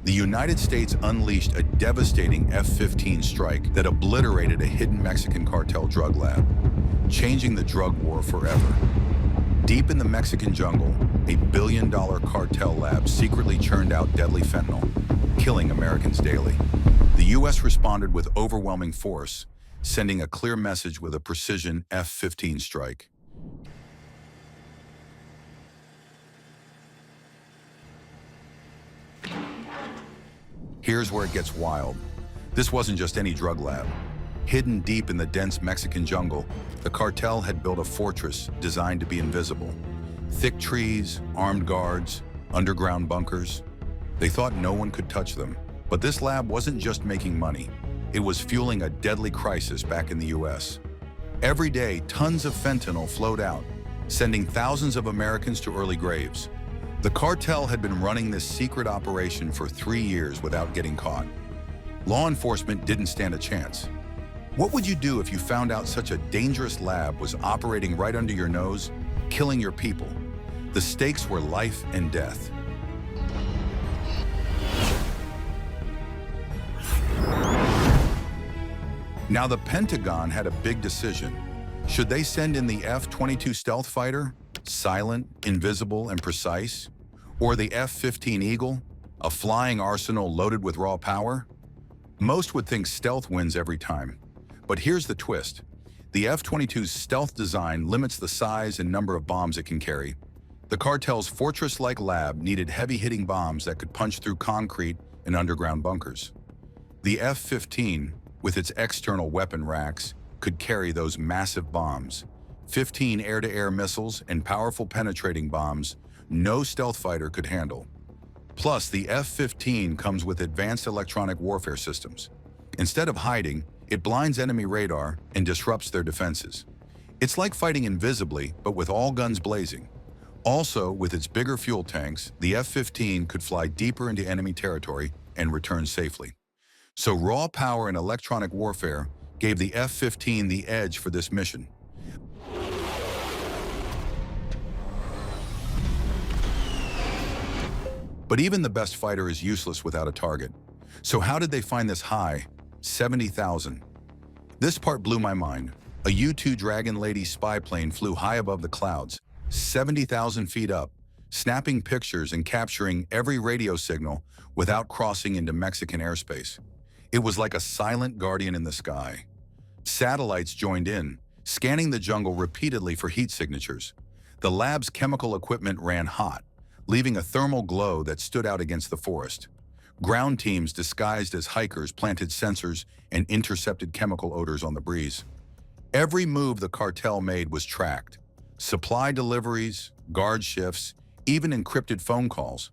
The United States unleashed a devastating F-15 strike that obliterated a hidden Mexican cartel drug lab, changing the drug war forever. Deep in the Mexican jungle, a billion-dollar cartel lab secretly churned out deadly fentanyl, killing Americans daily. The U.S. responded with overwhelming force, sending a clear message with a precision F-15 strike. Here's where it gets wild. This wasn't just any drug lab. Hidden deep in the dense Mexican jungle, the cartel had built a fortress designed to be invisible. Thick trees, armed guards, underground bunkers. They thought no one could touch them. But this lab wasn't just making money. It was fueling a deadly crisis back in the U.S. Every day, tons of fentanyl flowed out, sending thousands of Americans to early graves. The cartel had been running this secret operation for 3 years without getting caught. Law enforcement didn't stand a chance. What would you do if you found out such a dangerous lab was operating right under your nose, killing your people? The stakes were life and death. Now the Pentagon had a big decision. Should they send in the F-22 stealth fighter, silent, invisible, and precise? Or the F-15 Eagle, a flying arsenal loaded with raw power? Most would think stealth wins every time. But here's the twist. The F-22's stealth design limits the size and number of bombs it can carry. The cartel's fortress-like lab needed heavy-hitting bombs that could punch through concrete and underground bunkers. The F-15, with its external weapon racks, could carry those massive bombs. 15 air-to-air missiles and powerful penetrating bombs no stealth fighter could handle. Plus, the F-15 comes with advanced electronic warfare systems. Instead of hiding, it blinds enemy radar and disrupts their defenses. It's like fighting invisibly, but with all guns blazing. Also, with its bigger fuel tanks, the F-15 could fly deeper into enemy territory and return safely. So raw power and electronic warfare gave the F-15 the edge for this mission. But even the best fighter is useless without a target. So how did they find this high, 70,000? This part blew my mind. A U-2 Dragon Lady spy plane flew high above the clouds, 70,000 feet up, snapping pictures and capturing every radio signal without crossing into Mexican airspace. It was like a silent guardian in the sky. Satellites joined in, scanning the jungle repeatedly for heat signatures. The lab's chemical equipment ran hot, leaving a thermal glow that stood out against the forest. Ground teams disguised as hikers planted sensors and intercepted chemical odors on the breeze. Every move the cartel made was tracked. Supply deliveries, guard shifts, even encrypted phone calls.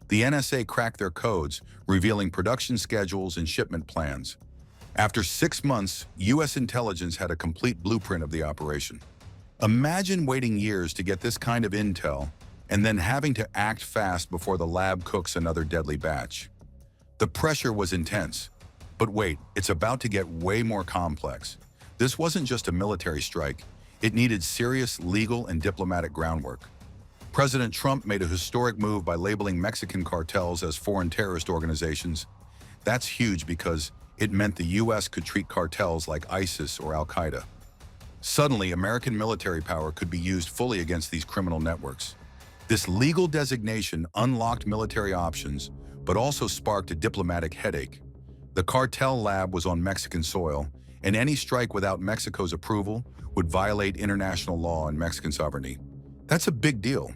The NSA cracked their codes, revealing production schedules and shipment plans. After 6 months, U.S. intelligence had a complete blueprint of the operation. Imagine waiting years to get this kind of intel and then having to act fast before the lab cooks another deadly batch. The pressure was intense. But wait, it's about to get way more complex. This wasn't just a military strike. It needed serious legal and diplomatic groundwork. President Trump made a historic move by labeling Mexican cartels as foreign terrorist organizations. That's huge because it meant the U.S. could treat cartels like ISIS or Al-Qaeda. Suddenly, American military power could be used fully against these criminal networks. This legal designation unlocked military options, but also sparked a diplomatic headache. The cartel lab was on Mexican soil, and any strike without Mexico's approval would violate international law and Mexican sovereignty. That's a big deal.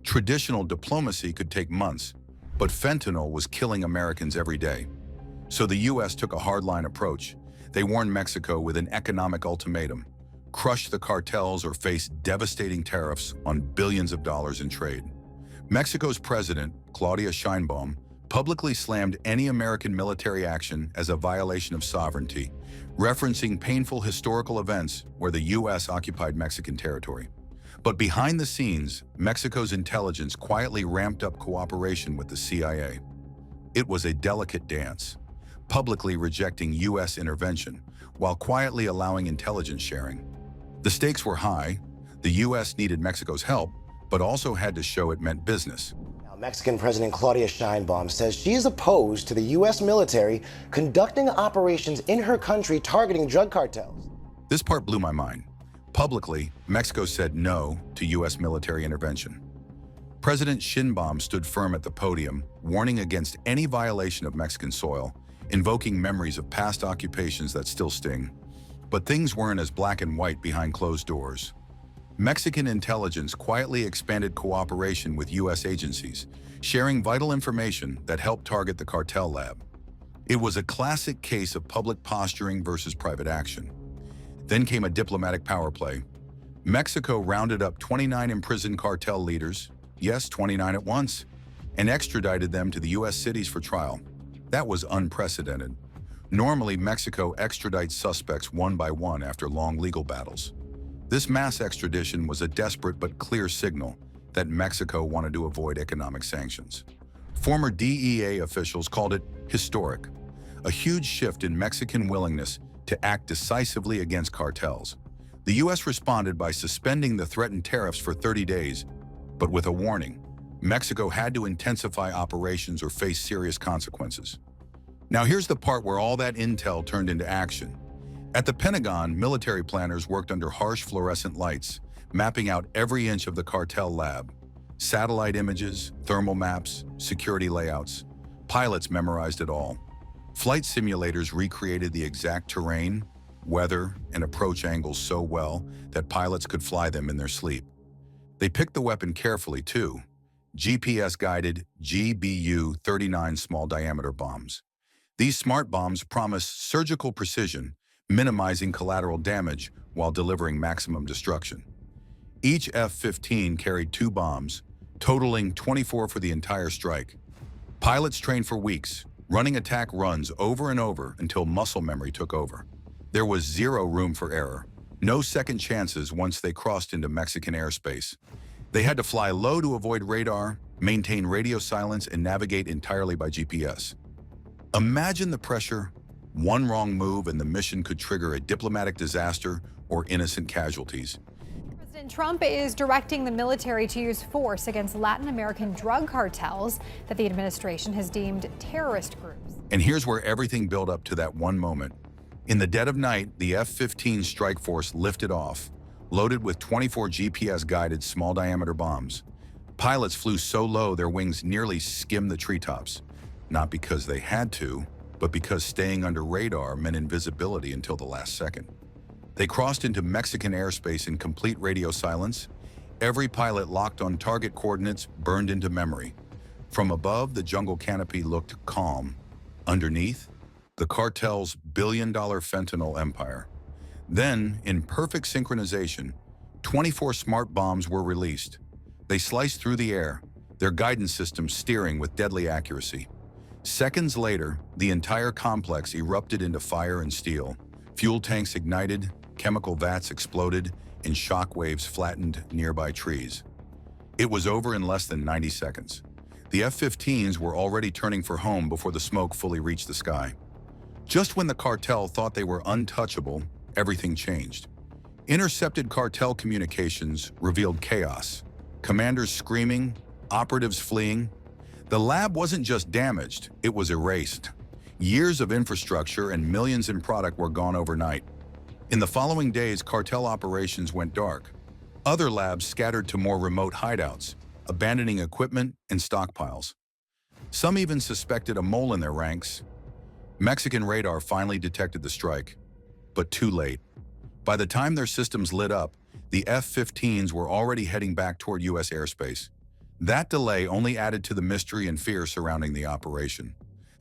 Traditional diplomacy could take months, but fentanyl was killing Americans every day. So the U.S. took a hardline approach. They warned Mexico with an economic ultimatum: crush the cartels or face devastating tariffs on billions of dollars in trade. Mexico's president, Claudia Sheinbaum, publicly slammed any American military action as a violation of sovereignty, referencing painful historical events where the U.S. occupied Mexican territory. But behind the scenes, Mexico's intelligence quietly ramped up cooperation with the CIA. It was a delicate dance, publicly rejecting U.S. intervention while quietly allowing intelligence sharing. The stakes were high. The U.S. needed Mexico's help, but also had to show it meant business. Mexican President Claudia Sheinbaum says she is opposed to the U.S. military conducting operations in her country targeting drug cartels. This part blew my mind. Publicly, Mexico said no to U.S. military intervention. President Sheinbaum stood firm at the podium, warning against any violation of Mexican soil, invoking memories of past occupations that still sting. But things weren't as black and white behind closed doors. Mexican intelligence quietly expanded cooperation with U.S. agencies, sharing vital information that helped target the cartel lab. It was a classic case of public posturing versus private action. Then came a diplomatic power play. Mexico rounded up 29 imprisoned cartel leaders, yes, 29 at once, and extradited them to the U.S. cities for trial. That was unprecedented. Normally, Mexico extradites suspects one by one after long legal battles. This mass extradition was a desperate but clear signal that Mexico wanted to avoid economic sanctions. Former DEA officials called it historic, a huge shift in Mexican willingness to act decisively against cartels. The U.S. responded by suspending the threatened tariffs for 30 days, but with a warning: Mexico had to intensify operations or face serious consequences. Now here's the part where all that intel turned into action. At the Pentagon, military planners worked under harsh fluorescent lights, mapping out every inch of the cartel lab. Satellite images, thermal maps, security layouts. Pilots memorized it all. Flight simulators recreated the exact terrain, weather, and approach angles so well that pilots could fly them in their sleep. They picked the weapon carefully, too. GPS-guided GBU-39 small-diameter bombs. These smart bombs promise surgical precision, minimizing collateral damage while delivering maximum destruction. Each F-15 carried 2 bombs, totaling 24 for the entire strike. Pilots trained for weeks, running attack runs over and over until muscle memory took over. There was zero room for error, no second chances once they crossed into Mexican airspace. They had to fly low to avoid radar, maintain radio silence, and navigate entirely by GPS. Imagine the pressure. One wrong move and the mission could trigger a diplomatic disaster or innocent casualties. President Trump is directing the military to use force against Latin American drug cartels that the administration has deemed terrorist groups. And here's where everything built up to that one moment. In the dead of night, the F-15 strike force lifted off, loaded with 24 GPS-guided small-diameter bombs. Pilots flew so low their wings nearly skimmed the treetops, not because they had to, but because staying under radar meant invisibility until the last second. They crossed into Mexican airspace in complete radio silence. Every pilot locked on target coordinates burned into memory. From above, the jungle canopy looked calm. Underneath, the cartel's billion-dollar fentanyl empire. Then, in perfect synchronization, 24 smart bombs were released. They sliced through the air, their guidance systems steering with deadly accuracy. Seconds later, the entire complex erupted into fire and steel. Fuel tanks ignited, chemical vats exploded, and shockwaves flattened nearby trees. It was over in less than 90 seconds. The F-15s were already turning for home before the smoke fully reached the sky. Just when the cartel thought they were untouchable, everything changed. Intercepted cartel communications revealed chaos. Commanders screaming, operatives fleeing. The lab wasn't just damaged, it was erased. Years of infrastructure and millions in product were gone overnight. In the following days, cartel operations went dark. Other labs scattered to more remote hideouts, abandoning equipment and stockpiles. Some even suspected a mole in their ranks. Mexican radar finally detected the strike, but too late. By the time their systems lit up, the F-15s were already heading back toward U.S. airspace. That delay only added to the mystery and fear surrounding the operation.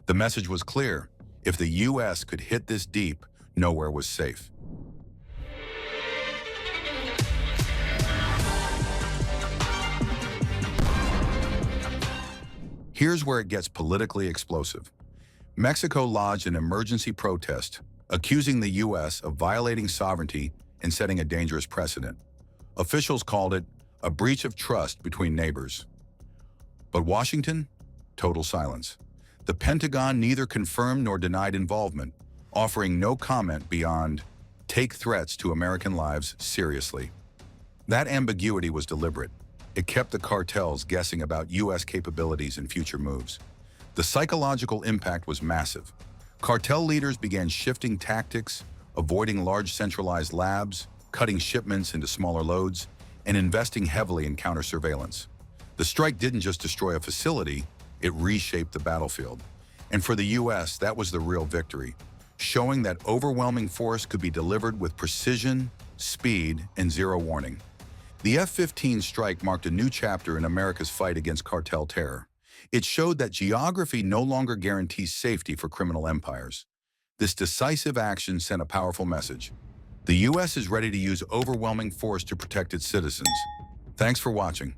The message was clear: if the U.S. could hit this deep, nowhere was safe. Here's where it gets politically explosive. Mexico lodged an emergency protest, accusing the U.S. of violating sovereignty and setting a dangerous precedent. Officials called it a breach of trust between neighbors. But Washington? Total silence. The Pentagon neither confirmed nor denied involvement, offering no comment beyond, "Take threats to American lives seriously." That ambiguity was deliberate. It kept the cartels guessing about U.S. capabilities and future moves. The psychological impact was massive. Cartel leaders began shifting tactics, avoiding large centralized labs, cutting shipments into smaller loads, and investing heavily in counter-surveillance. The strike didn't just destroy a facility, it reshaped the battlefield. And for the U.S., that was the real victory, showing that overwhelming force could be delivered with precision, speed, and zero warning. The F-15 strike marked a new chapter in America's fight against cartel terror. It showed that geography no longer guarantees safety for criminal empires. This decisive action sent a powerful message. The U.S. is ready to use overwhelming force to protect its citizens. Thanks for watching.